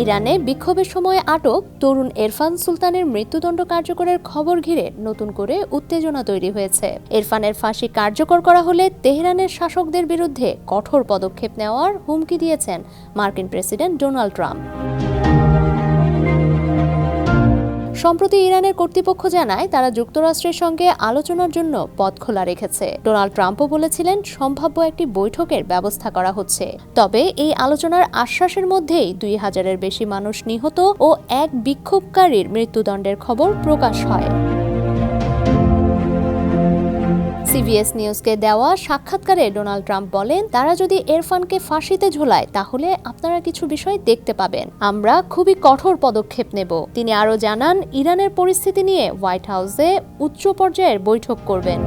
ইরানে বিক্ষোভের সময় আটক তরুণ এরফান সুলতানের মৃত্যুদণ্ড কার্যকরের খবর ঘিরে নতুন করে উত্তেজনা তৈরি হয়েছে। এরফানের ফাঁসি কার্যকর করা হলে তেহরানের শাসকদের বিরুদ্ধে কঠোর পদক্ষেপ নেওয়ার হুমকি দিয়েছেন মার্কিন প্রেসিডেন্ট ডোনাল্ড ট্রাম্প। সম্প্রতি ইরানের কর্তৃপক্ষ জানায় তারা যুক্তরাষ্ট্রের সঙ্গে আলোচনার জন্য পথ খোলা রেখেছে। ডোনাল্ড ট্রাম্পও বলেছিলেন সম্ভাব্য একটি বৈঠকের ব্যবস্থা করা হচ্ছে। তবে এই আলোচনার আশ্বাসের মধ্যেই 2000-এর বেশি মানুষ নিহত ও এক বিক্ষোভকারীর মৃত্যুদণ্ডের খবর প্রকাশ হয়। সিবিএস নিউজকে দেওয়া সাক্ষাৎকারে ডোনাল্ড ট্রাম্প বলেন, তারা যদি এরফানকে ফাঁসিতে ঝোলায় তাহলে আপনারা কিছু বিষয় দেখতে পাবেন। আমরা খুবই কঠোর পদক্ষেপ নেব। তিনি আরও জানান, ইরানের পরিস্থিতি নিয়ে হোয়াইট হাউসে উচ্চ পর্যায়ের বৈঠক করবেন।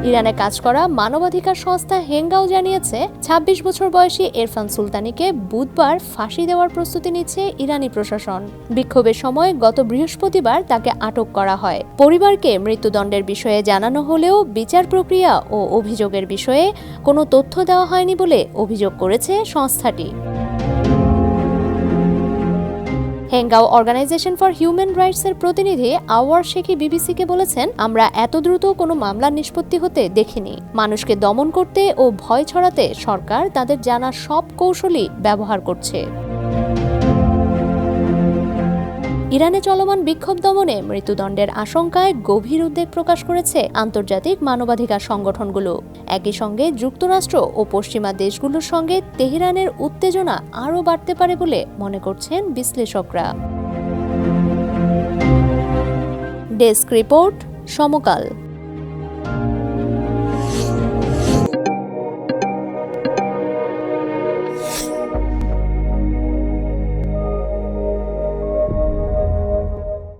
ইরানে কাজ করা মানবাধিকার সংস্থা হেঙ্গাও জানিয়েছে 26 বছর বয়সী এরফান সুলতানিকে বুধবার ফাঁসি দেওয়ার প্রস্তুতি নিচ্ছে ইরানি প্রশাসন। বিক্ষোভের সময় গত বৃহস্পতিবার তাকে আটক করা হয়। পরিবারকে মৃত্যুদণ্ডের বিষয়ে জানানো হলেও বিচার প্রক্রিয়া ও অভিযোগের বিষয়ে কোনো তথ্য দেওয়া হয়নি বলে অভিযোগ করেছে সংস্থাটি। হেঙ্গাও অর্গানাইজেশন ফর হিউম্যান রাইটসের প্রতিনিধি আওয়ার শেখি বিবিসিকে বলেছেন, আমরা এত দ্রুত কোনো মামলার নিষ্পত্তি হতে দেখিনি। মানুষকে দমন করতে ও ভয় ছড়াতে সরকার তাদের জানা সব কৌশলই ব্যবহার করছে। ইরানে চলমান বিক্ষোভ দমনে মৃত্যুদণ্ডের আশঙ্কায় গভীর উদ্বেগ প্রকাশ করেছে আন্তর্জাতিক মানবাধিকার সংগঠনগুলো। একই সঙ্গে যুক্তরাষ্ট্র ও পশ্চিমা দেশগুলোর সঙ্গে তেহরানের উত্তেজনা আরও বাড়তে পারে বলে মনে করছেন বিশ্লেষকরা। ডেস্ক রিপোর্ট, সমকাল।